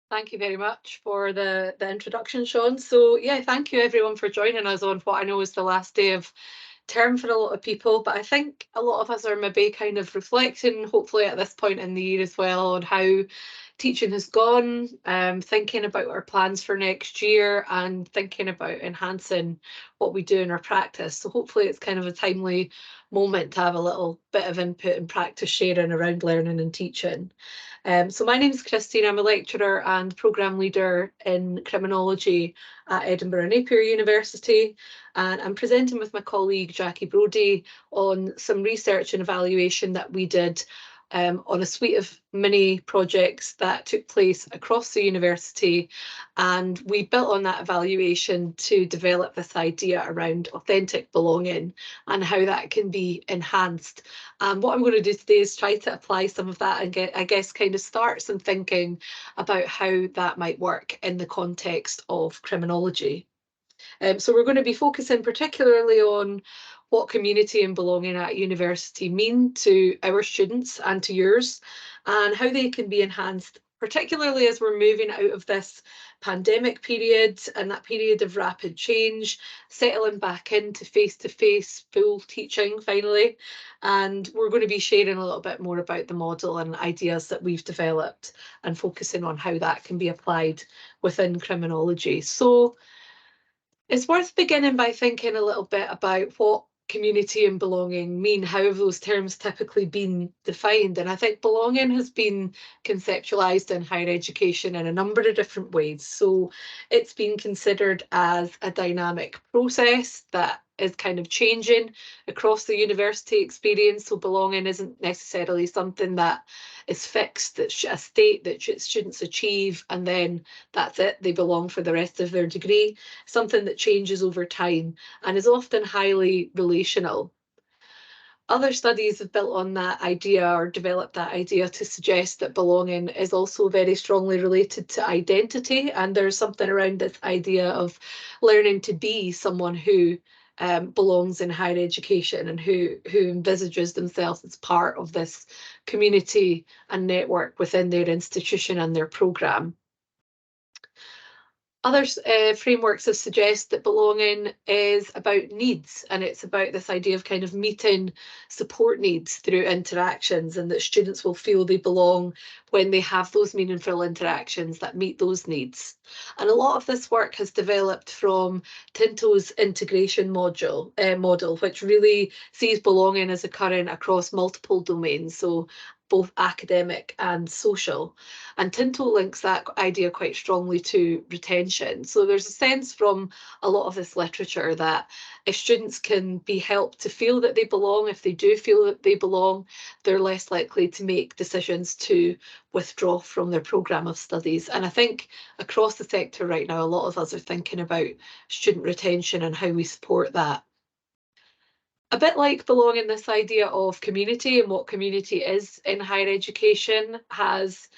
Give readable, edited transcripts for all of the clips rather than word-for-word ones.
Thank you very much for the introduction, Sean. So yeah, thank you everyone for joining us on what I know is the last day of term for a lot of people, but I think a lot of us are maybe kind of reflecting, hopefully at this point in the year as well, on how teaching has gone, thinking about our plans for next year and thinking about enhancing what we do in our practice. So hopefully it's kind of a timely moment to have a little bit of input and practice sharing around learning and teaching. So my name is Christine. I'm a lecturer and programme leader in criminology at Edinburgh Napier University, and I'm presenting with my colleague Jackie Brodie on some research and evaluation that we did on a suite of mini projects that took place across the university. And we built on that evaluation to develop this idea around authentic belonging and how that can be enhanced. And what I'm going to do today is try to apply some of that and I guess, kind of start some thinking about how that might work in the context of criminology. So we're going to be focusing particularly on what community and belonging at university mean to our students and to yours, and how they can be enhanced, particularly as we're moving out of this pandemic period and that period of rapid change, settling back into face-to-face full teaching finally. And we're going to be sharing a little bit more about the model and ideas that we've developed and focusing on how that can be applied within criminology. So it's worth beginning by thinking a little bit about what community and belonging mean, how have those terms typically been defined? And I think belonging has been conceptualised in higher education in a number of different ways. So it's been considered as a dynamic process that is kind of changing across the university experience. So belonging isn't necessarily something that is fixed, that's a state that students achieve, and then that's it, they belong for the rest of their degree. Something that changes over time and is often highly relational. Other studies have built on that idea or developed that idea to suggest that belonging is also very strongly related to identity. And there's something around this idea of learning to be someone who belongs in higher education and who envisages themselves as part of this community and network within their institution and their programme. Other frameworks have suggest that belonging is about needs, and it's about this idea of kind of meeting support needs through interactions, and that students will feel they belong when they have those meaningful interactions that meet those needs. And a lot of this work has developed from Tinto's integration model, which really sees belonging as occurring across multiple domains. So both academic and social. And Tinto links that idea quite strongly to retention. So there's a sense from a lot of this literature that if students can be helped to feel that they belong, if they do feel that they belong, they're less likely to make decisions to withdraw from their programme of studies. And I think across the sector right now, a lot of us are thinking about student retention and how we support that. A bit like belonging, this idea of community and what community is in higher education has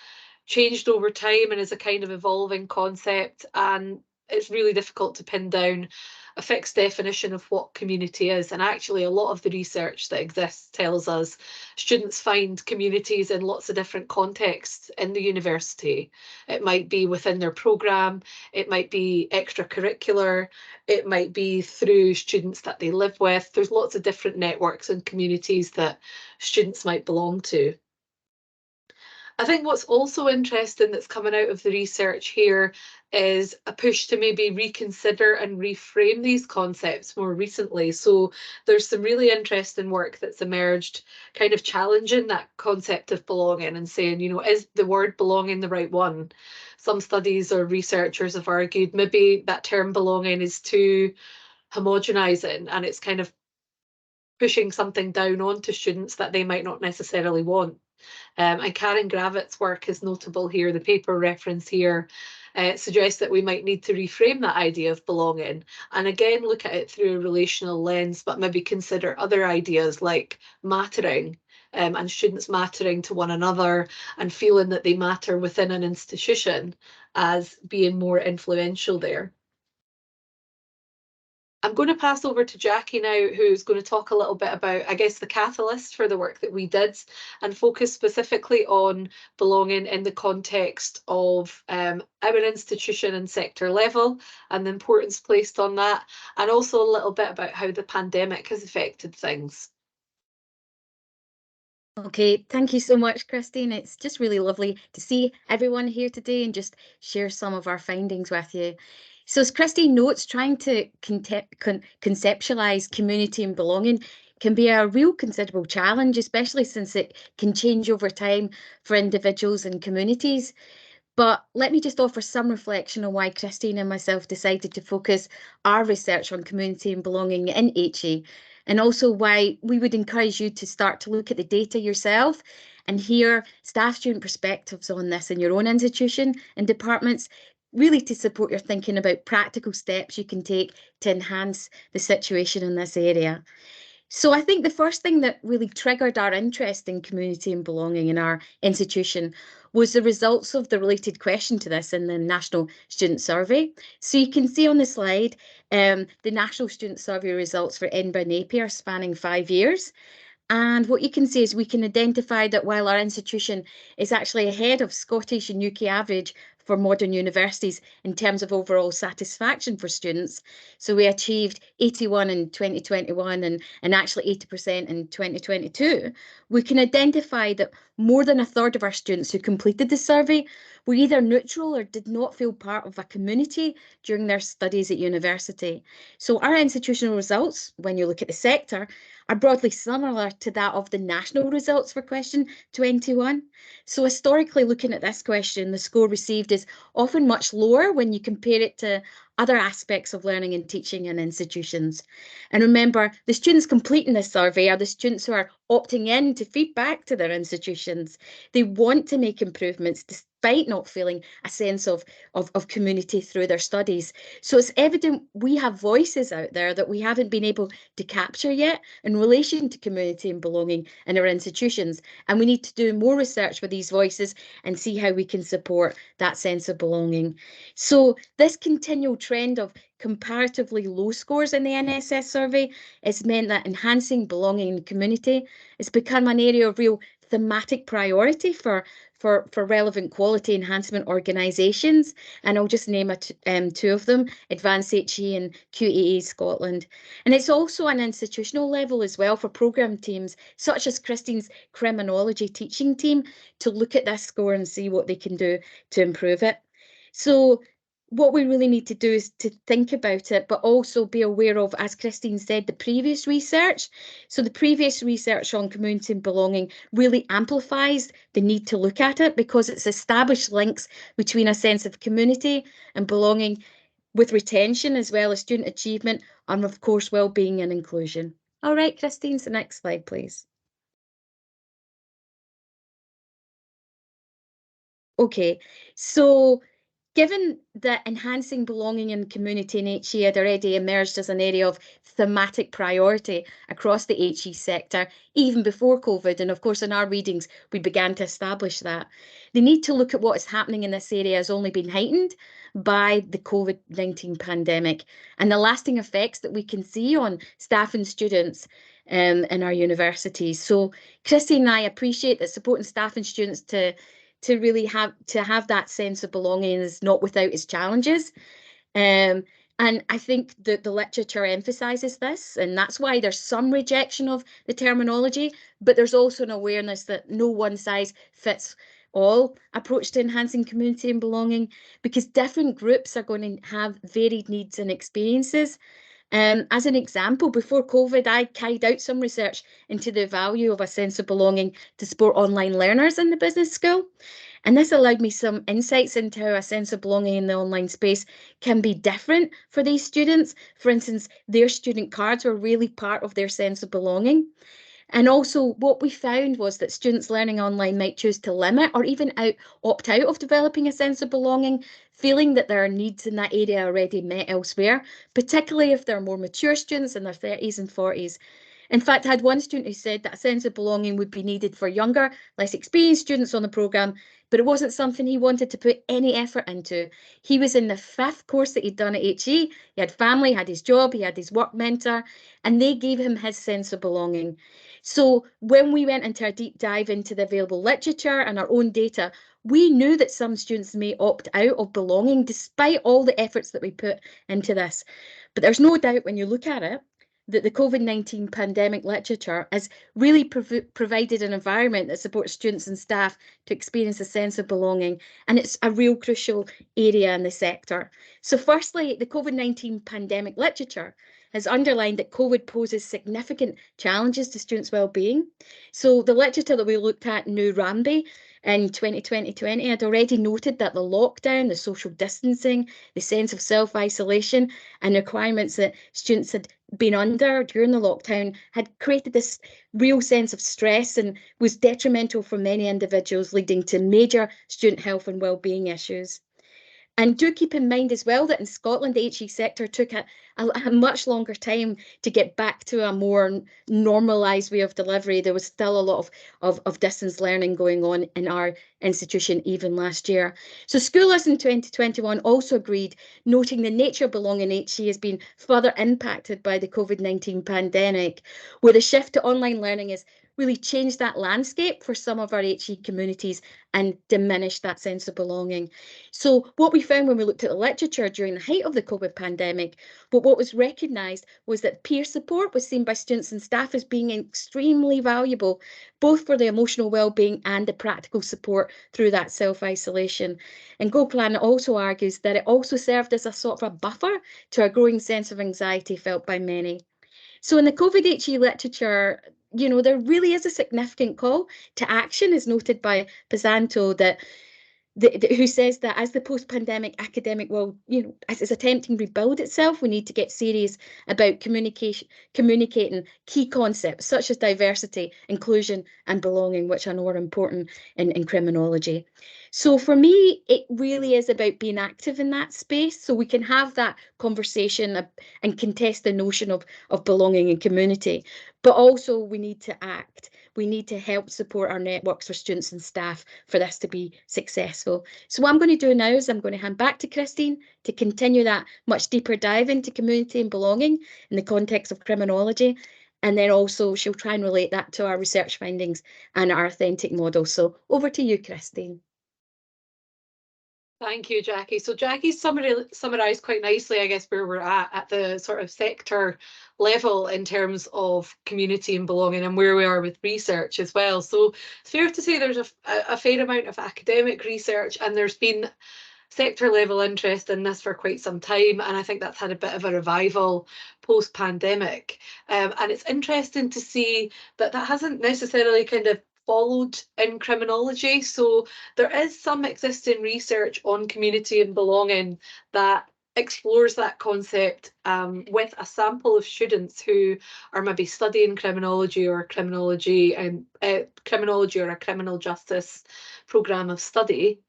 changed over time and is a kind of evolving concept. And it's really difficult to pin down a fixed definition of what community is. And actually, a lot of the research that exists tells us students find communities in lots of different contexts in the university. It might be within their programme, it might be extracurricular, it might be through students that they live with. There's lots of different networks and communities that students might belong to. I think what's also interesting that's coming out of the research here is a push to maybe reconsider and reframe these concepts more recently. So there's some really interesting work that's emerged, kind of challenging that concept of belonging and saying, is the word belonging the right one? Some studies or researchers have argued maybe that term belonging is too homogenizing and it's kind of pushing something down onto students that they might not necessarily want. And Karen Gravitt's work is notable here. The paper reference here suggests that we might need to reframe that idea of belonging and again look at it through a relational lens, but maybe consider other ideas like mattering. And students mattering to one another and feeling that they matter within an institution as being more influential there. I'm going to pass over to Jackie now, who's going to talk a little bit about, I guess, the catalyst for the work that we did and focus specifically on belonging in the context of our institution and sector level and the importance placed on that, and also a little bit about how the pandemic has affected things. Okay, thank you so much, Christine. It's just really lovely to see everyone here today and just share some of our findings with you. So as Christine notes, trying to conceptualise community and belonging can be a real considerable challenge, especially since it can change over time for individuals and communities. But let me just offer some reflection on why Christine and myself decided to focus our research on community and belonging in HE, and also why we would encourage you to start to look at the data yourself and hear staff student perspectives on this in your own institution and departments, really to support your thinking about practical steps you can take to enhance the situation in this area. So I think the first thing that really triggered our interest in community and belonging in our institution was the results of the related question to this in the National Student Survey. So you can see on the slide the National Student Survey results for Edinburgh Napier spanning 5 years. And what you can see is we can identify that while our institution is actually ahead of Scottish and UK average for modern universities in terms of overall satisfaction for students, so we achieved 81 in 2021 and actually 80% in 2022, we can identify that more than a third of our students who completed the survey were either neutral or did not feel part of a community during their studies at university. So our institutional results, when you look at the sector, are broadly similar to that of the national results for question 21. So historically, looking at this question, the score received is often much lower when you compare it to other aspects of learning and teaching in institutions. And remember, the students completing this survey are the students who are opting in to feedback to their institutions. They want to make improvements despite not feeling a sense of community through their studies. So it's evident we have voices out there that we haven't been able to capture yet in relation to community and belonging in our institutions. And we need to do more research with these voices and see how we can support that sense of belonging. So this continual trend of comparatively low scores in the NSS survey has meant that enhancing belonging in the community has become an area of real thematic priority for relevant quality enhancement organisations. And I'll just name two of them, Advanced HE and QEE Scotland. And it's also an institutional level as well for programme teams, such as Christine's Criminology teaching team, to look at this score and see what they can do to improve it. So what we really need to do is to think about it, but also be aware of, as Christine said, the previous research. So the previous research on community and belonging really amplifies the need to look at it because it's established links between a sense of community and belonging with retention as well as student achievement and, of course, well-being and inclusion. All right, Christine, so next slide, please. Okay, so given that enhancing belonging in community in HE had already emerged as an area of thematic priority across the HE sector, even before COVID, and of course in our readings we began to establish that, the need to look at what is happening in this area has only been heightened by the COVID-19 pandemic and the lasting effects that we can see on staff and students in our universities. So Christine and I appreciate that supporting staff and students to really have that sense of belonging is not without its challenges. And I think that the literature emphasises this, and that's why there's some rejection of the terminology, but there's also an awareness that no one size fits all approach to enhancing community and belonging, because different groups are going to have varied needs and experiences. As an example, before COVID, I carried out some research into the value of a sense of belonging to support online learners in the business school. And this allowed me some insights into how a sense of belonging in the online space can be different for these students. For instance, their student cards were really part of their sense of belonging. And also what we found was that students learning online might choose to limit or even opt out of developing a sense of belonging, feeling that their needs in that area are already met elsewhere, particularly if they're more mature students in their 30s and 40s. In fact, I had one student who said that a sense of belonging would be needed for younger, less experienced students on the programme, but it wasn't something he wanted to put any effort into. He was in the 5th course that he'd done at HE. He had family, had his job, he had his work mentor, and they gave him his sense of belonging. So when we went into a deep dive into the available literature and our own data, we knew that some students may opt out of belonging despite all the efforts that we put into this. But there's no doubt when you look at it that the COVID-19 pandemic literature has really provided an environment that supports students and staff to experience a sense of belonging, and it's a real crucial area in the sector. So firstly, the COVID-19 pandemic literature has underlined that COVID poses significant challenges to students' well-being. So the literature that we looked at, New Ramby, in 2020 had already noted that the lockdown, the social distancing, the sense of self-isolation and requirements that students had been under during the lockdown had created this real sense of stress and was detrimental for many individuals, leading to major student health and well-being issues. And do keep in mind as well that in Scotland, the HE sector took a much longer time to get back to a more normalised way of delivery. There was still a lot of distance learning going on in our institution even last year. So Scholars in 2021 also agreed, noting the nature of belonging in HE has been further impacted by the COVID-19 pandemic, where the shift to online learning has really changed that landscape for some of our HE communities and diminished that sense of belonging. So what we found when we looked at the literature during the height of the COVID pandemic, but what was recognised was that peer support was seen by students and staff as being extremely valuable, both for the emotional well-being and the practical support through that self-isolation. And GoPlan also argues that it also served as a sort of a buffer to a growing sense of anxiety felt by many. So in the COVID HE literature, you know, there really is a significant call to action, as noted by Pisanto, that who says that as the post-pandemic academic world, you know, as it's attempting to rebuild itself, we need to get serious about communicating key concepts such as diversity, inclusion, and belonging, which I know are important in criminology. So for me, it really is about being active in that space so we can have that conversation and contest the notion of belonging and community. But also we need to act. We need to help support our networks for students and staff for this to be successful. So what I'm going to do now is I'm going to hand back to Christine to continue that much deeper dive into community and belonging in the context of criminology. And then also she'll try and relate that to our research findings and our authentic model. So over to you, Christine. Thank you, Jackie. So Jackie's summarised quite nicely, I guess, where we're at the sort of sector level in terms of community and belonging and where we are with research as well. So it's fair to say there's a fair amount of academic research and there's been sector level interest in this for quite some time, and I think that's had a bit of a revival post-pandemic. And it's interesting to see that hasn't necessarily kind of followed in criminology. So there is some existing research on community and belonging that explores that concept with a sample of students who are maybe studying criminology or criminology and criminology or a criminal justice programme of study.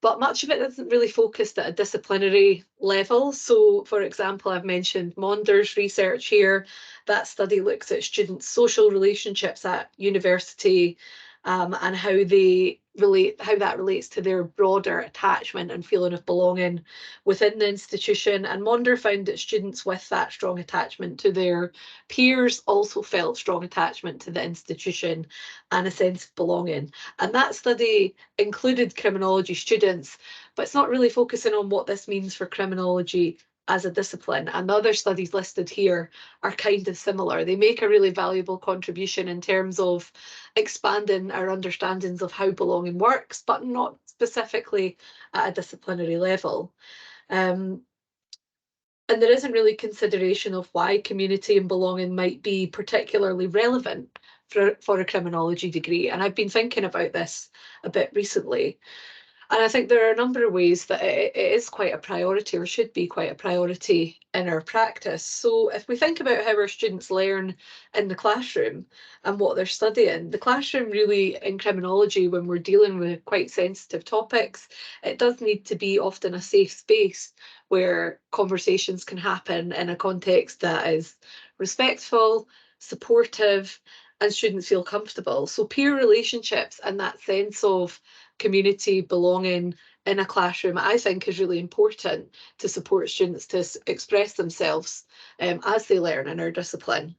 But much of it isn't really focused at a disciplinary level. So, for example, I've mentioned Maunder's research here. That study looks at students' social relationships at university and how that relates to their broader attachment and feeling of belonging within the institution. And Maunder found that students with that strong attachment to their peers also felt strong attachment to the institution and a sense of belonging. And that study included criminology students, but it's not really focusing on what this means for criminology as a discipline. And the other studies listed here are kind of similar. They make a really valuable contribution in terms of expanding our understandings of how belonging works, but not specifically at a disciplinary level. And there isn't really consideration of why community and belonging might be particularly relevant for a criminology degree. And I've been thinking about this a bit recently. And I think there are a number of ways that it is quite a priority or should be quite a priority in our practice. So if we think about how our students learn in the classroom and what they're studying, the classroom really in criminology, when we're dealing with quite sensitive topics, it does need to be often a safe space where conversations can happen in a context that is respectful, supportive, and students feel comfortable. So peer relationships and that sense of community, belonging in a classroom, I think is really important to support students to express themselves as they learn in our discipline.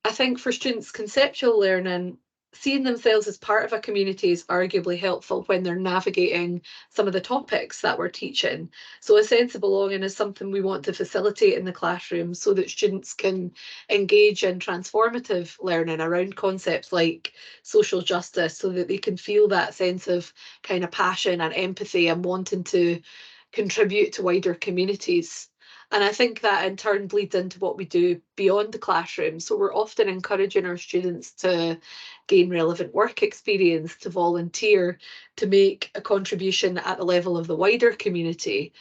I think for students, conceptual learning, seeing themselves as part of a community is arguably helpful when they're navigating some of the topics that we're teaching. So a sense of belonging is something we want to facilitate in the classroom so that students can engage in transformative learning around concepts like social justice, so that they can feel that sense of kind of passion and empathy and wanting to contribute to wider communities. And I think that in turn bleeds into what we do beyond the classroom. So we're often encouraging our students to gain relevant work experience, to volunteer, to make a contribution at the level of the wider community.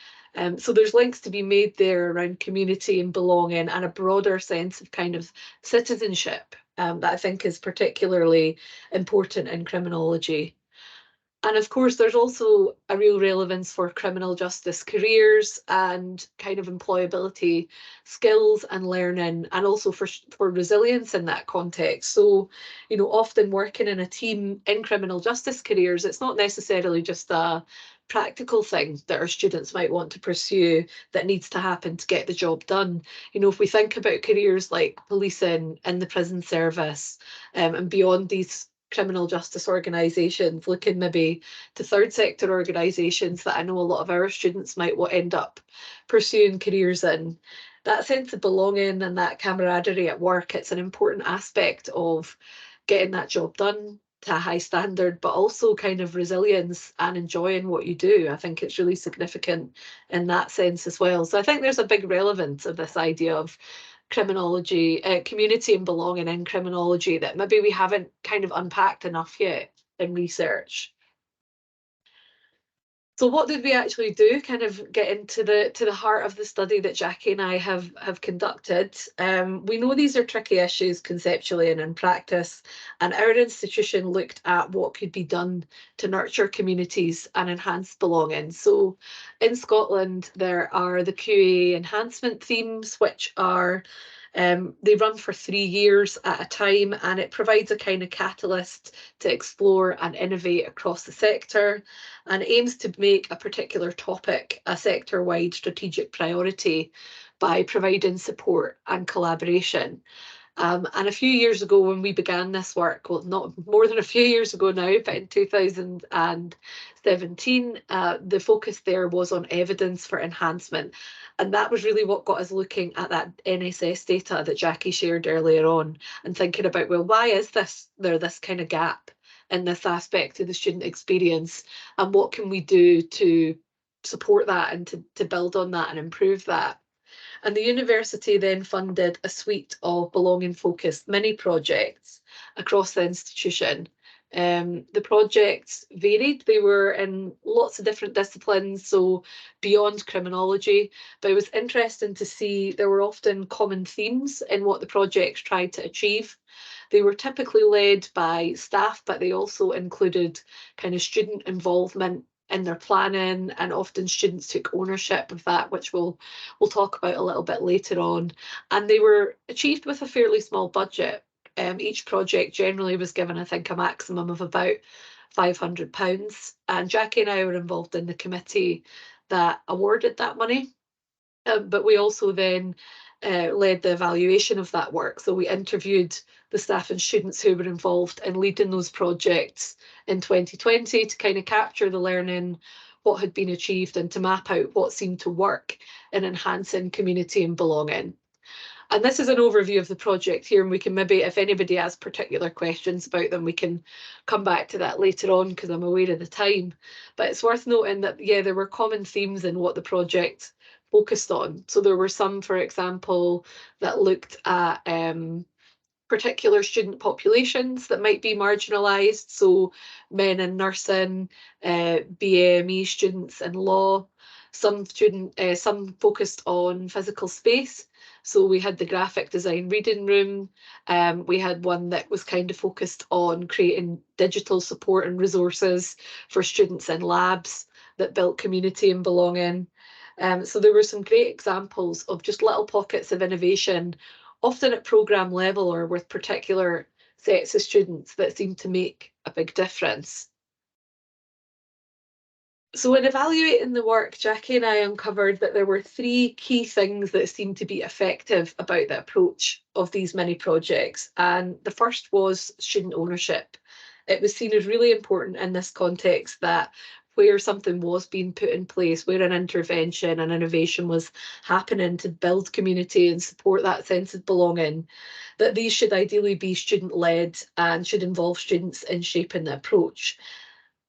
So there's links to be made there around community and belonging and a broader sense of kind of citizenship that I think is particularly important in criminology. And of course, there's also a real relevance for criminal justice careers and kind of employability skills and learning, and also for resilience in that context. So, you know, often working in a team in criminal justice careers, it's not necessarily just a practical thing that our students might want to pursue that needs to happen to get the job done. You know, if we think about careers like policing and the prison service, and beyond these criminal justice organisations, looking maybe to third sector organisations that I know a lot of our students might end up pursuing careers in. That sense of belonging and that camaraderie at work, it's an important aspect of getting that job done to a high standard, but also kind of resilience and enjoying what you do. I think it's really significant in that sense as well. So I think there's a big relevance of this idea of criminology, community and belonging in criminology that maybe we haven't kind of unpacked enough yet in research. So what did we actually do? Kind of get into the heart of the study that Jackie and I have conducted. We know these are tricky issues conceptually and in practice, and our institution looked at what could be done to nurture communities and enhance belonging. So in Scotland, there are the QA enhancement themes, which are they run for 3 years at a time, and it provides a kind of catalyst to explore and innovate across the sector, and aims to make a particular topic a sector-wide strategic priority by providing support and collaboration. And a few years ago when we began this work, well, not more than a few years ago now, but in 2017, the focus there was on evidence for enhancement. And that was really what got us looking at that NSS data that Jackie shared earlier on and thinking about, well, why is there this kind of gap in this aspect of the student experience, and what can we do to support that and to build on that and improve that? And the university then funded a suite of belonging-focused mini projects across the institution. The projects varied. They were in lots of different disciplines, so beyond criminology, but it was interesting to see there were often common themes in what the projects tried to achieve. They were typically led by staff, but they also included kind of student involvement in their planning, and often students took ownership of that, which we'll talk about a little bit later on. And they were achieved with a fairly small budget. Each project generally was given, I think, a maximum of about £500. And Jackie and I were involved in the committee that awarded that money. But we also then led the evaluation of that work. So we interviewed the staff and students who were involved in leading those projects in 2020 to kind of capture the learning, what had been achieved, and to map out what seemed to work in enhancing community and belonging. And this is an overview of the project here, and we can maybe, if anybody has particular questions about them, we can come back to that later on because I'm aware of the time. But it's worth noting that, yeah, there were common themes in what the project focused on. So there were some, for example, that looked at particular student populations that might be marginalised, so men in nursing, BAME students in law. Some focused on physical space. So we had the graphic design reading room. We had one that was kind of focused on creating digital support and resources for students in labs that built community and belonging. So there were some great examples of just little pockets of innovation often at programme level or with particular sets of students that seem to make a big difference. So in evaluating the work, Jackie and I uncovered that there were 3 key things that seemed to be effective about the approach of these mini projects. And the first was student ownership. It was seen as really important in this context that where something was being put in place, where an intervention and innovation was happening to build community and support that sense of belonging, that these should ideally be student-led and should involve students in shaping the approach.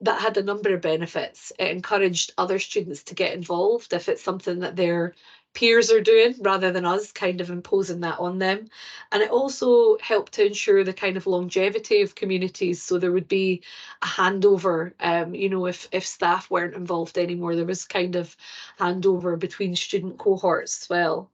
That had a number of benefits. It encouraged other students to get involved if it's something that their peers are doing rather than us kind of imposing that on them. And it also helped to ensure the kind of longevity of communities. So there would be a handover, you know, if staff weren't involved anymore, there was kind of handover between student cohorts as well.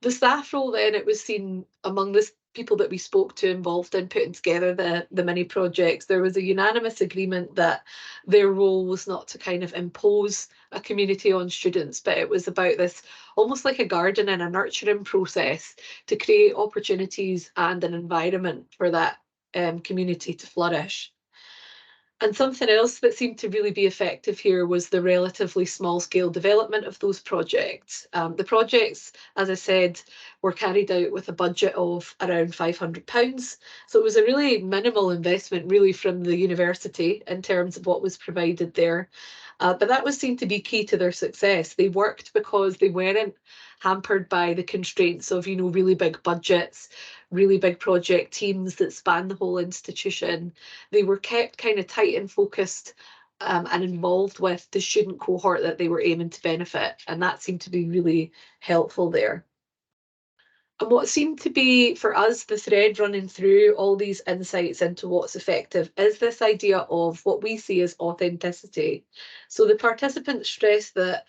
The staff role then, it was seen among the people that we spoke to involved in putting together the mini projects, there was a unanimous agreement that their role was not to kind of impose a community on students, but it was about this almost like a garden and a nurturing process to create opportunities and an environment for that community to flourish. And something else that seemed to really be effective here was the relatively small scale development of those projects. The projects, as I said, were carried out with a budget of around £500. So it was a really minimal investment really from the university in terms of what was provided there. But that was seen to be key to their success. They worked because they weren't hampered by the constraints of, you know, really big budgets, really big project teams that span the whole institution. They were kept kind of tight and focused and involved with the student cohort that they were aiming to benefit. And that seemed to be really helpful there. And what seemed to be, for us, the thread running through all these insights into what's effective is this idea of what we see as authenticity. So the participants stress that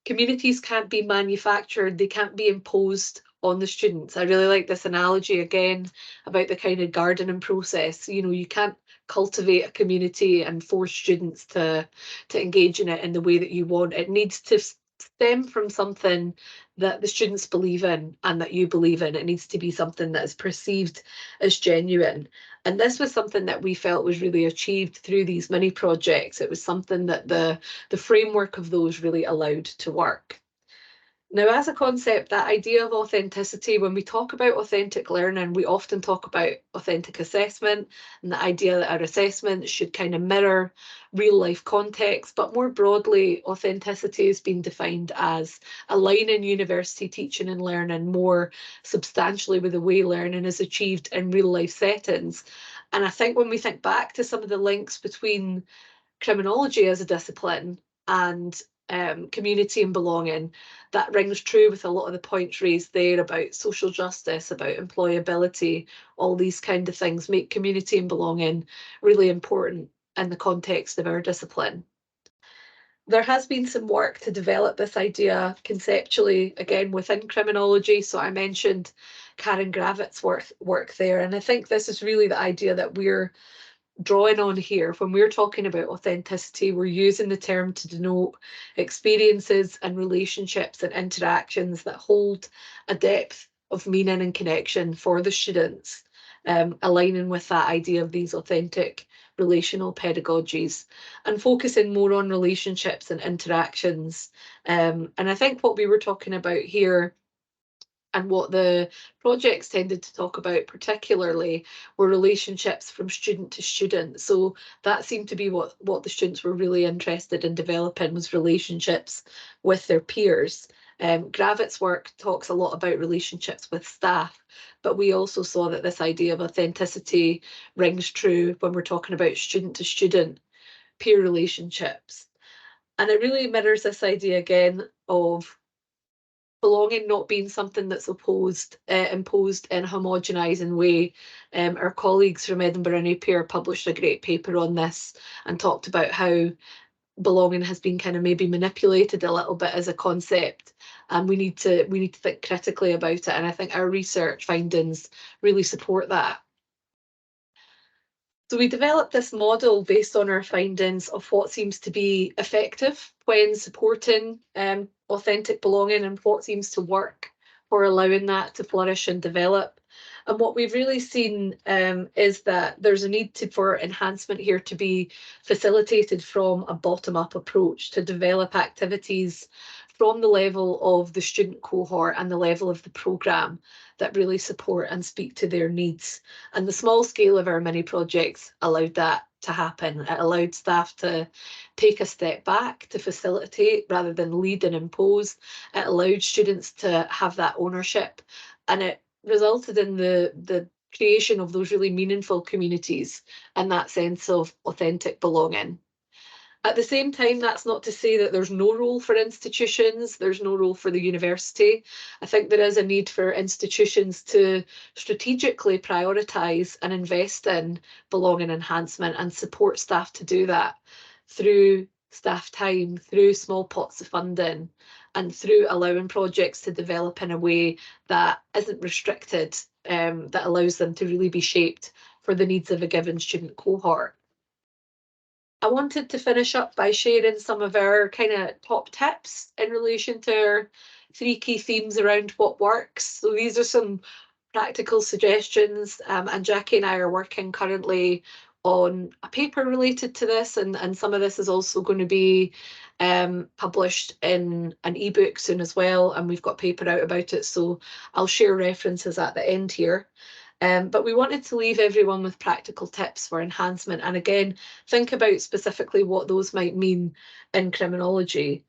communities can't be manufactured, they can't be imposed on the students. I really like this analogy again about the kind of gardening process. You know, you can't cultivate a community and force students to engage in it in the way that you want. It needs to stem from something that the students believe in and that you believe in. It needs to be something that is perceived as genuine. And this was something that we felt was really achieved through these mini projects. It was something that the framework of those really allowed to work. Now, as a concept, that idea of authenticity, when we talk about authentic learning, we often talk about authentic assessment and the idea that our assessment should kind of mirror real life context. But more broadly, authenticity has been defined as aligning university teaching and learning more substantially with the way learning is achieved in real life settings. And I think when we think back to some of the links between criminology as a discipline and community and belonging, that rings true with a lot of the points raised there about social justice, about employability, all these kind of things make community and belonging really important in the context of our discipline. There has been some work to develop this idea conceptually, again, within criminology. So I mentioned Karen Gravitt's work there, and I think this is really the idea that we're drawing on here. When we're talking about authenticity, we're using the term to denote experiences and relationships and interactions that hold a depth of meaning and connection for the students, aligning with that idea of these authentic relational pedagogies and focusing more on relationships and interactions. And I think what we were talking about here and what the projects tended to talk about particularly were relationships from student to student. So that seemed to be what the students were really interested in developing, was relationships with their peers. Gravitt's work talks a lot about relationships with staff, but we also saw that this idea of authenticity rings true when we're talking about student to student peer relationships. And it really mirrors this idea again of belonging not being something that's imposed in a homogenising way. Our colleagues from Edinburgh and Napier published a great paper on this and talked about how belonging has been kind of maybe manipulated a little bit as a concept, and we need to think critically about it. And I think our research findings really support that. So we developed this model based on our findings of what seems to be effective when supporting authentic belonging and what seems to work for allowing that to flourish and develop. And what we've really seen is that there's a need for enhancement here to be facilitated from a bottom-up approach to develop activities from the level of the student cohort and the level of the programme that really support and speak to their needs. And the small scale of our mini projects allowed that to happen. It allowed staff to take a step back to facilitate rather than lead and impose. It allowed students to have that ownership, and it resulted in the creation of those really meaningful communities and that sense of authentic belonging. At the same time, that's not to say that there's no role for institutions, there's no role for the university. I think there is a need for institutions to strategically prioritise and invest in belonging enhancement and support staff to do that through staff time, through small pots of funding, and through allowing projects to develop in a way that isn't restricted, that allows them to really be shaped for the needs of a given student cohort. I wanted to finish up by sharing some of our kind of top tips in relation to our 3 key themes around what works. So these are some practical suggestions, and Jackie and I are working currently on a paper related to this, and some of this is also going to be published in an ebook soon as well, and we've got paper out about it, so I'll share references at the end here. But we wanted to leave everyone with practical tips for enhancement, and again, think about specifically what those might mean in criminology.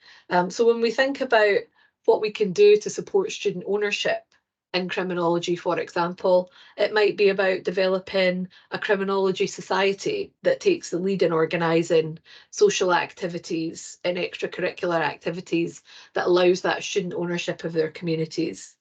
So when we think about what we can do to support student ownership in criminology, for example, it might be about developing a criminology society that takes the lead in organising social activities and extracurricular activities that allows that student ownership of their communities.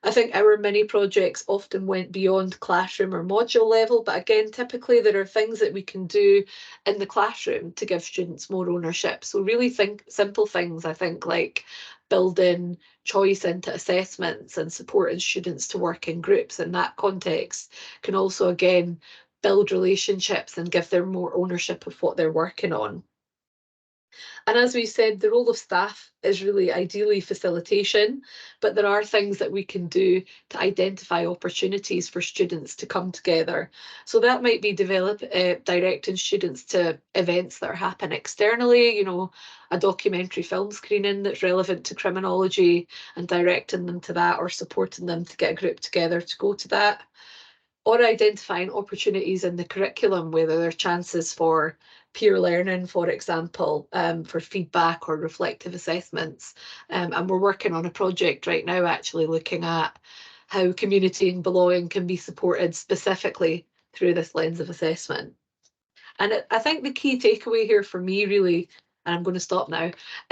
I think our mini projects often went beyond classroom or module level, but again, typically there are things that we can do in the classroom to give students more ownership. So really think simple things, I think, like building choice into assessments and supporting students to work in groups in that context can also, again, build relationships and give them more ownership of what they're working on. And as we said, the role of staff is really ideally facilitation, but there are things that we can do to identify opportunities for students to come together. So that might be directing students to events that happen externally, you know, a documentary film screening that's relevant to criminology and directing them to that, or supporting them to get a group together to go to that. Or identifying opportunities in the curriculum, whether there are chances for peer learning, for example, for feedback or reflective assessments. And we're working on a project right now actually looking at how community and belonging can be supported specifically through this lens of assessment. And I think the key takeaway here for me really, and I'm going to stop now,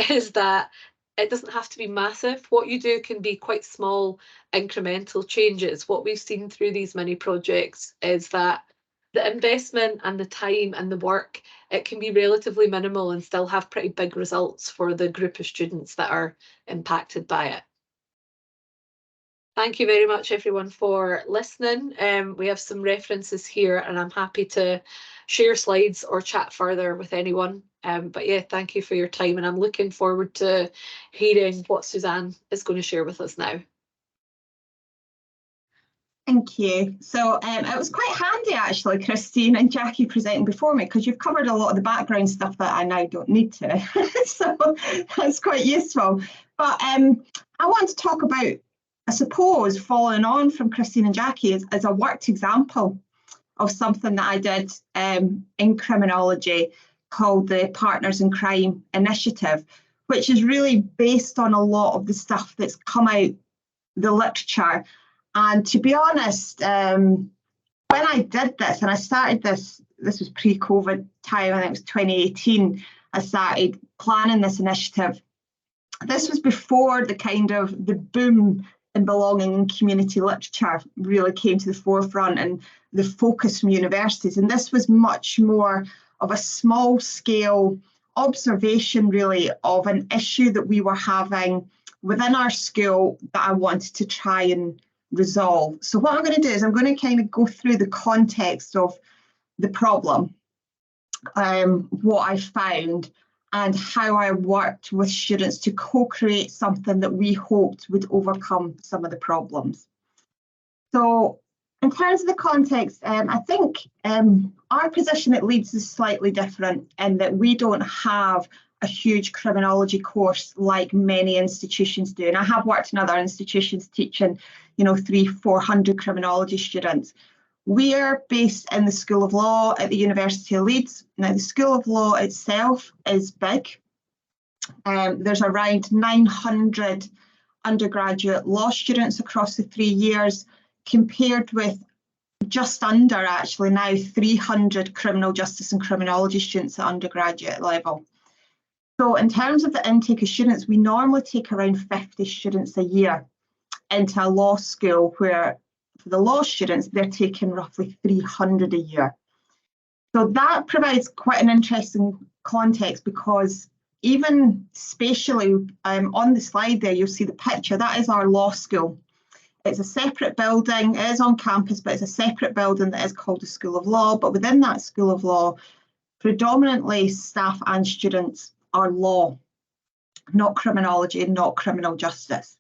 is that it doesn't have to be massive. What you do can be quite small, incremental changes. What we've seen through these mini projects is that the investment and the time and the work, it can be relatively minimal and still have pretty big results for the group of students that are impacted by it. Thank you very much, everyone, for listening. We have some references here, and I'm happy to share slides or chat further with anyone. But yeah, thank you for your time, and I'm looking forward to hearing what Suzanne is going to share with us now. Thank you. So it was quite handy actually, Christine and Jackie presenting before me, because you've covered a lot of the background stuff that I now don't need to. So that's quite useful. But I want to talk about, I suppose, following on from Christine and Jackie as a worked example of something that I did in criminology called the Partners in Crime Initiative, which is really based on a lot of the stuff that's come out the literature. And to be honest, when I did this, and I started this was pre-COVID time, I think it was 2018, I started planning this initiative. This was before the kind of the boom in belonging in community literature really came to the forefront and the focus from universities. And this was much more of a small scale observation really of an issue that we were having within our school that I wanted to try and resolve. So what I'm going to do is I'm going to kind of go through the context of the problem, what I found, and how I worked with students to co-create something that we hoped would overcome some of the problems. So in terms of the context, I think our position at Leeds is slightly different in that we don't have a huge criminology course like many institutions do. And I have worked in other institutions teaching, 300-400 criminology students. We are based in the School of Law at the University of Leeds. Now, the School of Law itself is big. There's around 900 undergraduate law students across the 3 years, compared with just under, actually, now 300 criminal justice and criminology students at undergraduate level. So in terms of the intake of students, we normally take around 50 students a year into a law school, where for the law students, they're taking roughly 300 a year. So that provides quite an interesting context, because even spatially, on the slide there, you'll see the picture. That is our law school. It's a separate building. It is on campus, but it's a separate building that is called the School of Law. But within that School of Law, predominantly staff and students are law, not criminology, not criminal justice.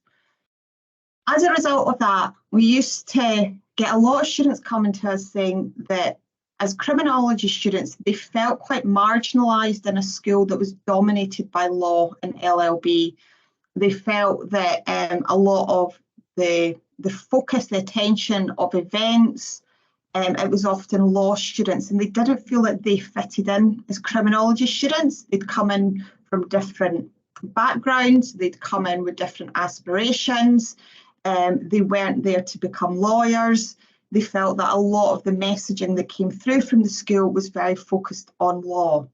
As a result of that, we used to get a lot of students coming to us saying that as criminology students, they felt quite marginalised in a school that was dominated by law and LLB. They felt that a lot of the focus, the attention of events, it was often law students, and they didn't feel that they fitted in as criminology students. They'd come in from different backgrounds, they'd come in with different aspirations. They weren't there to become lawyers. They felt that a lot of the messaging that came through from the school was very focused on law.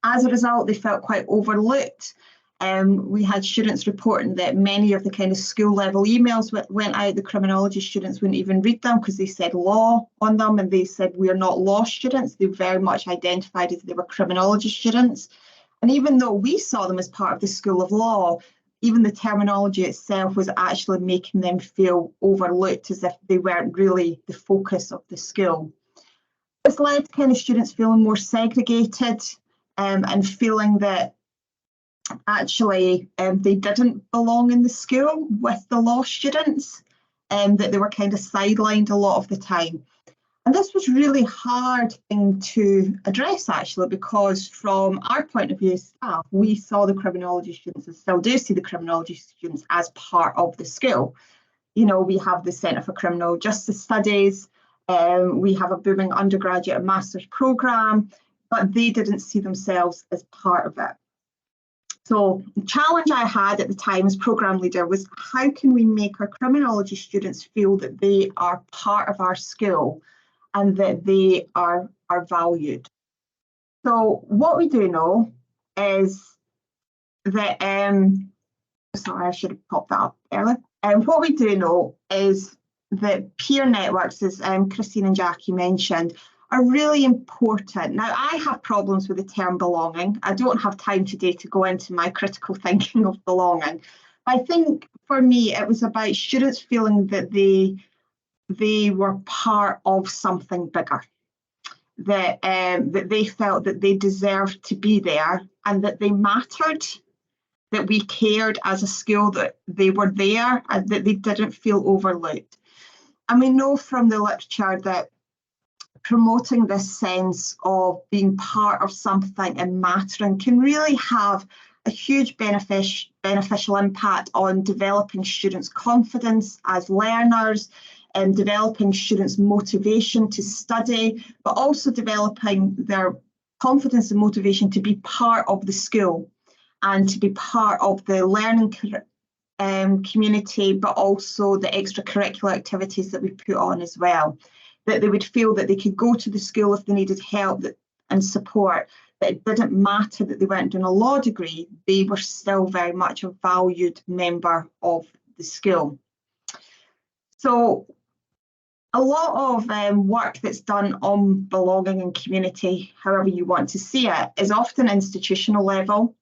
As a result, they felt quite overlooked. We had students reporting that many of the kind of school level emails went out, the criminology students wouldn't even read them because they said law on them, and they said we are not law students. They very much identified as they were criminology students. And even though we saw them as part of the School of Law, even the terminology itself was actually making them feel overlooked, as if they weren't really the focus of the school. This led to kind of students feeling more segregated and feeling that actually they didn't belong in the school with the law students, that they were kind of sidelined a lot of the time. And this was really hard thing to address, actually, because from our point of view as staff, we saw the criminology students, and still do see the criminology students, as part of the school. We have the Centre for Criminal Justice Studies, we have a booming undergraduate and master's programme, but they didn't see themselves as part of it. So the challenge I had at the time as programme leader was, how can we make our criminology students feel that they are part of our school and that they are valued? So what we do know is that, sorry, I should have popped that up earlier. What we do know is that peer networks, as Christine and Jackie mentioned, are really important. Now, I have problems with the term belonging. I don't have time today to go into my critical thinking of belonging. I think for me, it was about students feeling that they were part of something bigger, that they felt that they deserved to be there and that they mattered, that we cared as a school, that they were there and that they didn't feel overlooked. And we know from the literature that promoting this sense of being part of something and mattering can really have a huge beneficial impact on developing students' confidence as learners, and developing students' motivation to study, but also developing their confidence and motivation to be part of the school and to be part of the learning community, but also the extracurricular activities that we put on as well. That they would feel that they could go to the school if they needed help and support, that it didn't matter that they weren't doing a law degree, they were still very much a valued member of the school. So a lot of work that's done on belonging and community, however you want to see it, is often institutional level,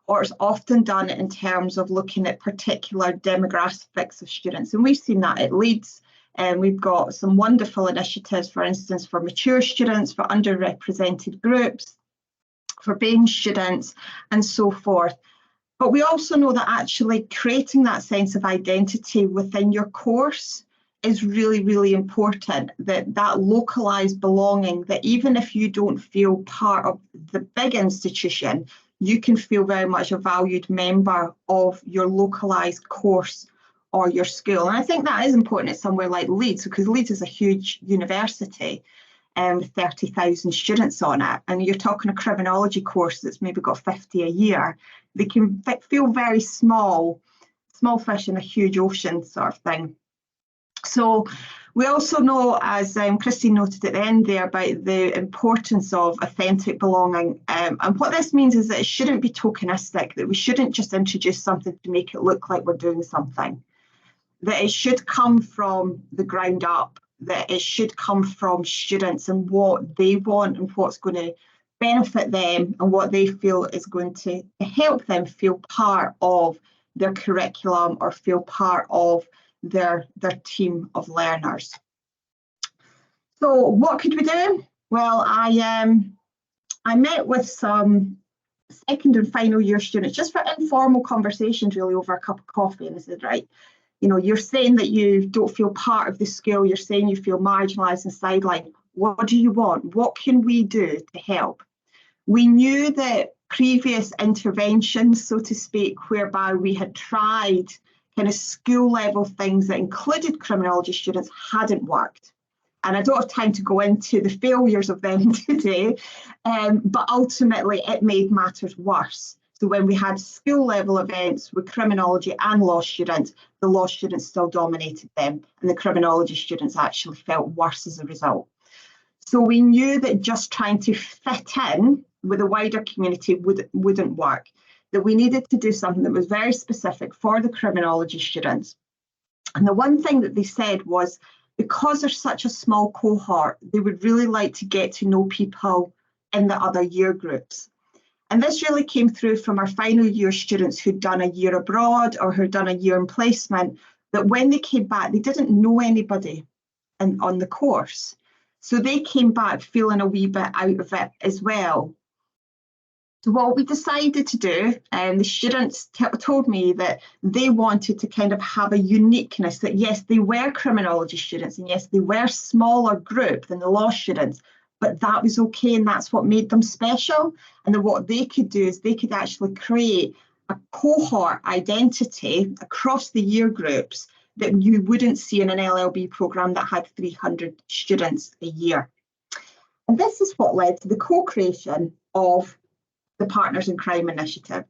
or it's often done in terms of looking at particular demographics of students. And we've seen that at Leeds. And we've got some wonderful initiatives, for instance, for mature students, for underrepresented groups. forbidden students, and so forth. But we also know that actually creating that sense of identity within your course is really, really important, that localised belonging, that even if you don't feel part of the big institution, you can feel very much a valued member of your localised course or your school. And I think that is important at somewhere like Leeds, because Leeds is a huge university with 30,000 students on it. And you're talking a criminology course that's maybe got 50 a year. They can feel very small fish in a huge ocean sort of thing. So we also know, as Christine noted at the end there, about the importance of authentic belonging. And what this means is that it shouldn't be tokenistic, that we shouldn't just introduce something to make it look like we're doing something. That it should come from the ground up, that it should come from students and what they want and what's going to benefit them and what they feel is going to help them feel part of their curriculum or feel part of their team of learners. So what could we do? Well, I met with some second and final year students just for informal conversations, really, over a cup of coffee, and I said, right, you know, you're saying that you don't feel part of the school, you're saying you feel marginalised and sidelined. What do you want? What can we do to help? We knew that previous interventions, so to speak, whereby we had tried kind of school level things that included criminology students hadn't worked. And I don't have time to go into the failures of them today, but ultimately it made matters worse. So when we had school level events with criminology and law students, the law students still dominated them, and the criminology students actually felt worse as a result. So we knew that just trying to fit in with a wider community wouldn't work, that we needed to do something that was very specific for the criminology students. And the one thing that they said was, because there's such a small cohort, they would really like to get to know people in the other year groups. And this really came through from our final year students who'd done a year abroad or who'd done a year in placement, that when they came back, they didn't know anybody on the course. So they came back feeling a wee bit out of it as well. So what we decided to do, the students told me that they wanted to kind of have a uniqueness, that yes, they were criminology students and yes, they were a smaller group than the law students, but that was okay and that's what made them special. And then what they could do is they could actually create a cohort identity across the year groups that you wouldn't see in an LLB programme that had 300 students a year. And this is what led to the co-creation of the Partners in Crime initiative.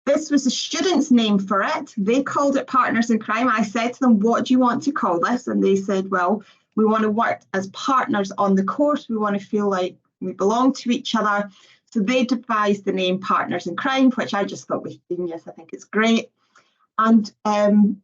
This was the students' name for it. They called it Partners in Crime. I said to them, what do you want to call this? And they said, well, we want to work as partners on the course. We want to feel like we belong to each other. So they devised the name Partners in Crime, which I just thought was genius. I think it's great. And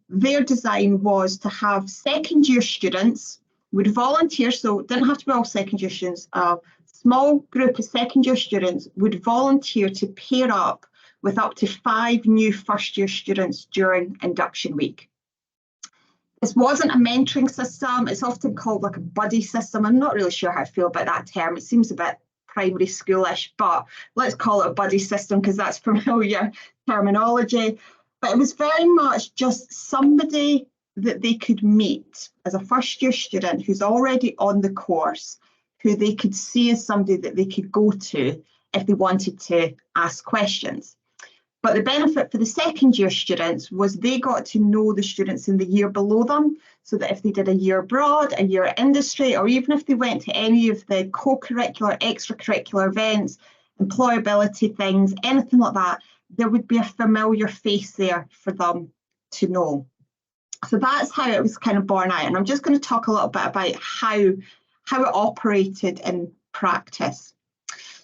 their design was to have second year students would volunteer, so it didn't have to be all second year students. A small group of second year students would volunteer to pair up with up to 5 new first year students during induction week. This wasn't a mentoring system. It's often called like a buddy system. I'm not really sure how I feel about that term. It seems a bit primary schoolish, but let's call it a buddy system because that's familiar terminology. But it was very much just somebody that they could meet as a first year student who's already on the course, who they could see as somebody that they could go to if they wanted to ask questions. But the benefit for the second year students was they got to know the students in the year below them, so that if they did a year abroad, a year at industry, or even if they went to any of the co-curricular, extracurricular events, employability things, anything like that, there would be a familiar face there for them to know. So that's how it was kind of born out. And I'm just going to talk a little bit about how it operated in practice.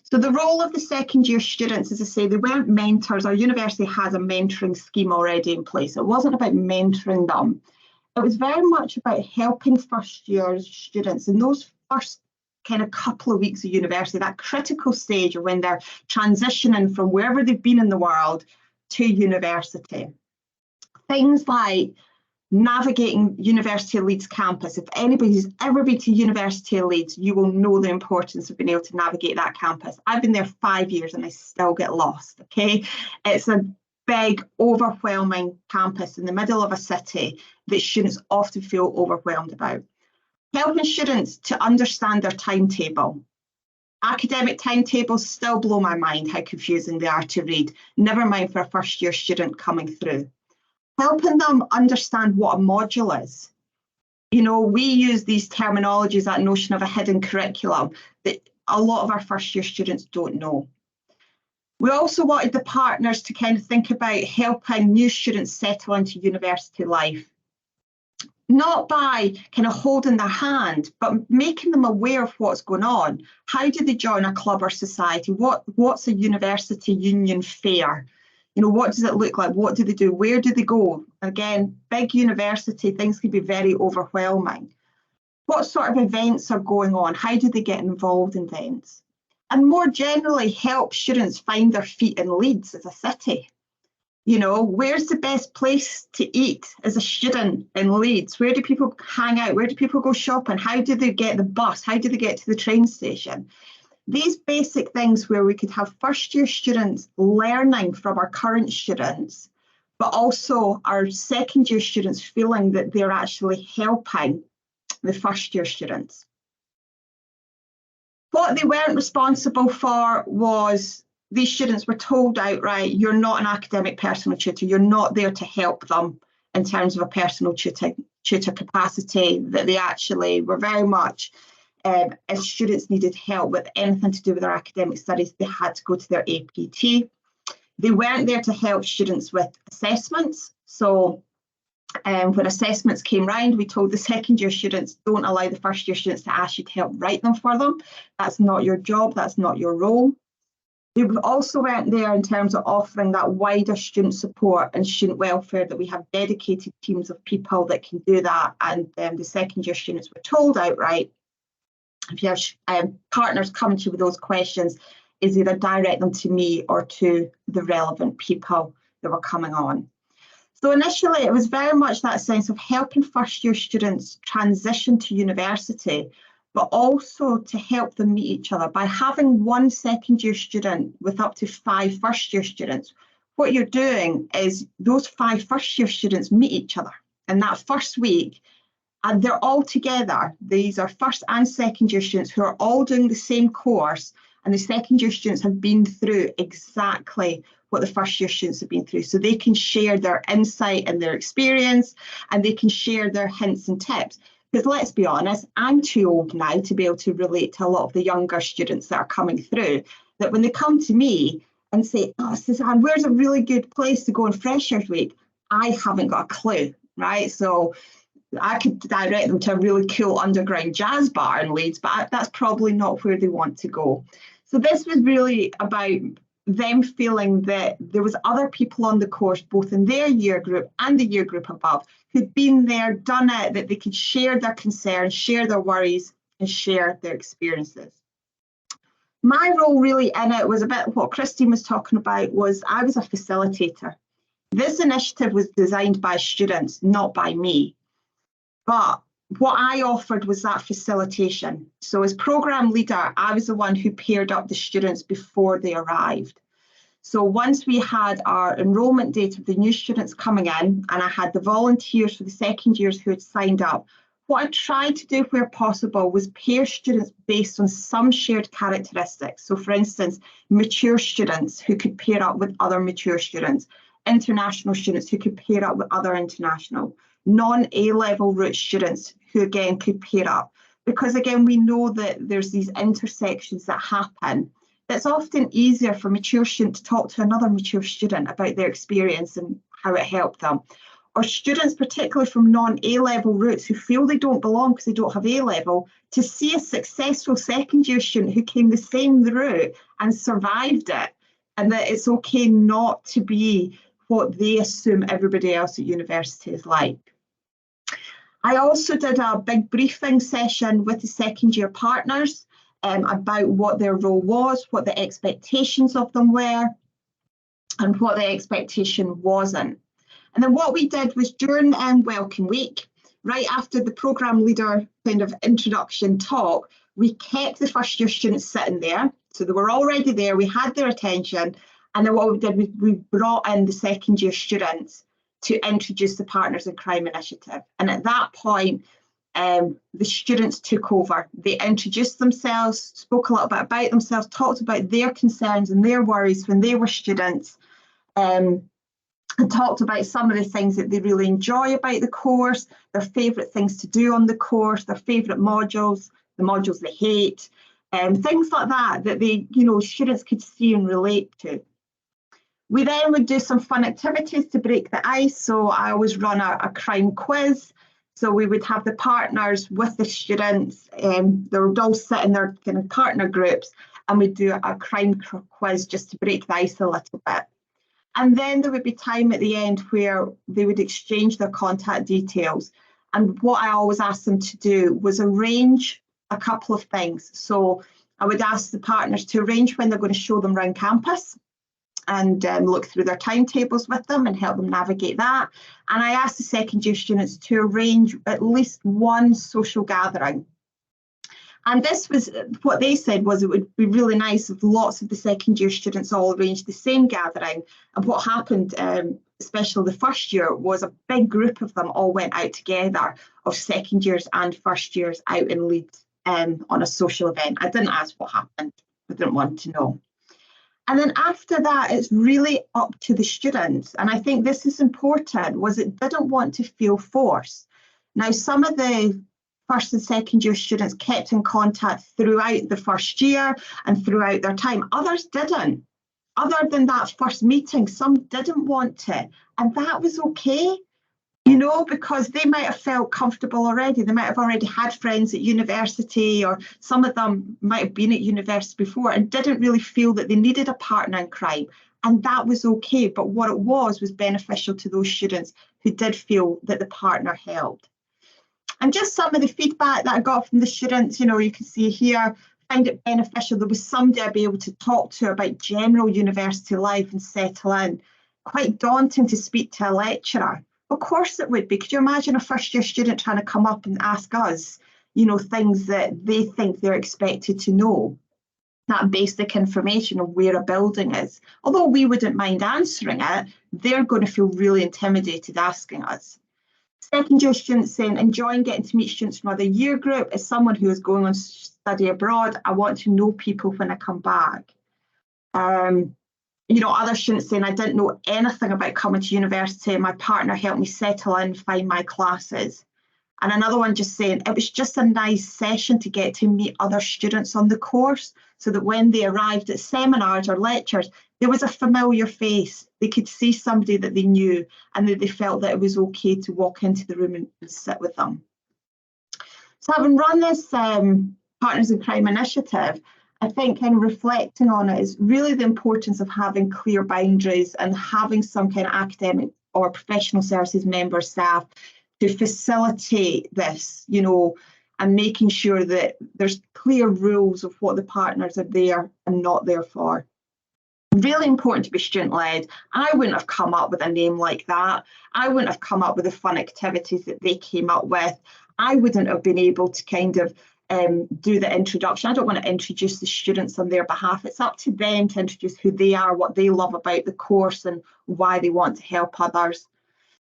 So the role of the second year students, as I say, they weren't mentors. Our university has a mentoring scheme already in place. It wasn't about mentoring them. It was very much about helping first year students in those first kind of couple of weeks of university, that critical stage of when they're transitioning from wherever they've been in the world to university. Things like navigating University of Leeds campus. If anybody's ever been to University of Leeds, you will know the importance of being able to navigate that campus. I've been there 5 years and I still get lost, okay? It's a big, overwhelming campus in the middle of a city that students often feel overwhelmed about. Helping students to understand their timetable. Academic timetables still blow my mind how confusing they are to read, never mind for a first year student coming through. Helping them understand what a module is. You know, we use these terminologies, that notion of a hidden curriculum, that a lot of our first year students don't know. We also wanted the partners to kind of think about helping new students settle into university life. Not by kind of holding their hand, but making them aware of what's going on. How do they join a club or society? What's a university union fair? You know, what does it look like? What do they do? Where do they go? Again, big university, things can be very overwhelming. What sort of events are going on? How do they get involved in events? And more generally, help students find their feet in Leeds as a city. You know, where's the best place to eat as a student in Leeds? Where do people hang out? Where do people go shopping? How do they get the bus? How do they get to the train station? These basic things where we could have first year students learning from our current students, but also our second year students feeling that they're actually helping the first year students. What they weren't responsible for was these students were told outright, you're not an academic personal tutor, you're not there to help them in terms of a personal tutor capacity, that they actually were very much, if students needed help with anything to do with their academic studies, they had to go to their APT. They weren't there to help students with assessments. So when assessments came round, we told the second year students, don't allow the first year students to ask you to help write them for them. That's not your job, that's not your role. They also weren't there in terms of offering that wider student support and student welfare, that we have dedicated teams of people that can do that. And the second year students were told outright, if you have partners coming to you with those questions, is either direct them to me or to the relevant people that were coming on. So initially, it was very much that sense of helping first year students transition to university, but also to help them meet each other by having one second year student with up to 5 first year students. What you're doing is those 5 first year students meet each other in that first week, and they're all together. These are first and second year students who are all doing the same course, and the second year students have been through exactly what the first year students have been through. So they can share their insight and their experience, and they can share their hints and tips. Because let's be honest, I'm too old now to be able to relate to a lot of the younger students that are coming through, that when they come to me and say, oh, Suzanne, where's a really good place to go on Freshers Week? I haven't got a clue, right? So I could direct them to a really cool underground jazz bar in Leeds, but that's probably not where they want to go. So this was really about them feeling that there was other people on the course, both in their year group and the year group above, who'd been there, done it, that they could share their concerns, share their worries, and share their experiences. My role really in it was a bit what Christine was talking about, was I was a facilitator. This initiative was designed by students, not by me. But what I offered was that facilitation. So as programme leader, I was the one who paired up the students before they arrived. So once we had our enrolment date of the new students coming in, and I had the volunteers for the second years who had signed up, what I tried to do where possible was pair students based on some shared characteristics. So for instance, mature students who could pair up with other mature students, international students who could pair up with other international, non-A-level route students who again could pair up. Because again, we know that there's these intersections that happen. It's often easier for a mature student to talk to another mature student about their experience and how it helped them. Or students, particularly from non-A-level routes who feel they don't belong because they don't have A-level, to see a successful second year student who came the same route and survived it, and that it's okay not to be what they assume everybody else at university is like. I also did a big briefing session with the second year partners about what their role was, what the expectations of them were, and what the expectation wasn't. And then what we did was during Welcome Week, right after the programme leader kind of introduction talk, we kept the first year students sitting there. So they were already there, we had their attention. And then what we did was we brought in the second year students to introduce the Partners in Crime initiative. And at that point, the students took over. They introduced themselves, spoke a little bit about themselves, talked about their concerns and their worries when they were students, and talked about some of the things that they really enjoy about the course, their favourite things to do on the course, their favourite modules, the modules they hate, things like that, that they, you know, students could see and relate to. We then would do some fun activities to break the ice. So I always run a crime quiz. So we would have the partners with the students, they would all sit in their kind of partner groups, and we'd do a crime quiz just to break the ice a little bit. And then there would be time at the end where they would exchange their contact details. And what I always asked them to do was arrange a couple of things. So I would ask the partners to arrange when they're going to show them around campus, and look through their timetables with them and help them navigate that. And I asked the second year students to arrange at least one social gathering. And this was what they said was it would be really nice if lots of the second year students all arranged the same gathering. And what happened, especially the first year, was a big group of them all went out together, of second years and first years, out in Leeds on a social event. I didn't ask what happened, I didn't want to know. And then after that, it's really up to the students. And I think this is important, was it didn't want to feel forced. Now, some of the first and second year students kept in contact throughout the first year and throughout their time. Others didn't. Other than that first meeting, some didn't want to. And that was okay, you know, because they might have felt comfortable already. They might have already had friends at university, or some of them might have been at university before and didn't really feel that they needed a partner in crime. And that was okay. But what it was beneficial to those students who did feel that the partner helped. And just some of the feedback that I got from the students, you know, you can see here, find it beneficial. There was somebody I'd be able to talk to about general university life and settle in. Quite daunting to speak to a lecturer. Of course it would be. Could you imagine a first year student trying to come up and ask us, you know, things that they think they're expected to know? That basic information of where a building is. Although we wouldn't mind answering it, they're going to feel really intimidated asking us. Second year students saying, enjoying getting to meet students from other year group. As someone who is going on study abroad, I want to know people when I come back. You know, other students saying, I didn't know anything about coming to university. My partner helped me settle in, find my classes. And another one just saying, it was just a nice session to get to meet other students on the course, so that when they arrived at seminars or lectures, there was a familiar face. They could see somebody that they knew, and that they felt that it was okay to walk into the room and sit with them. So having run this Partners in Crime initiative, I think in reflecting on it is really the importance of having clear boundaries and having some kind of academic or professional services member staff to facilitate this, you know, and making sure that there's clear rules of what the partners are there and not there for. Really important to be student-led. I wouldn't have come up with a name like that. I wouldn't have come up with the fun activities that they came up with. I wouldn't have been able to kind of do the introduction. I don't want to introduce the students on their behalf. It's up to them to introduce who they are, what they love about the course, and why they want to help others.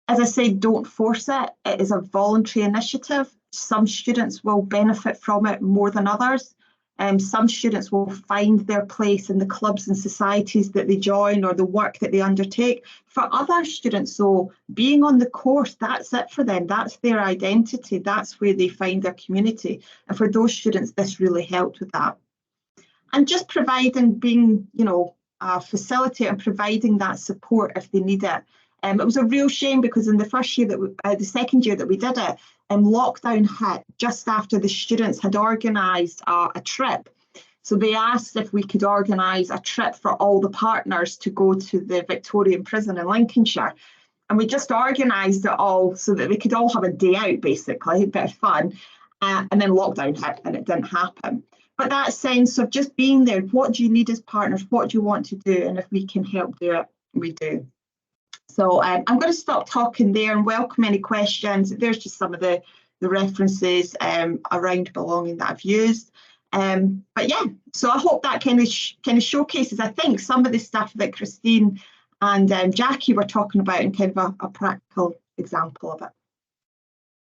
As I said, don't force it. It is a voluntary initiative. Some students will benefit from it more than others. Some students will find their place in the clubs and societies that they join or the work that they undertake. For other students, though, being on the course, that's it for them. That's their identity. That's where they find their community. And for those students, this really helped with that. And just providing, being, you know, a facilitator and providing that support if they need it. It was a real shame because in the first year that the second year that we did it, lockdown hit just after the students had organised a trip. So they asked if we could organise a trip for all the partners to go to the Victorian prison in Lincolnshire. And we just organised it all so that they could all have a day out, basically, a bit of fun. And then lockdown hit and it didn't happen. But that sense of just being there, what do you need as partners? What do you want to do? And if we can help do it, we do. So I'm going to stop talking there and welcome any questions. There's just some of the references around belonging that I've used. But yeah, so I hope that kind of showcases, I think, some of the stuff that Christine and Jackie were talking about in kind of a practical example of it.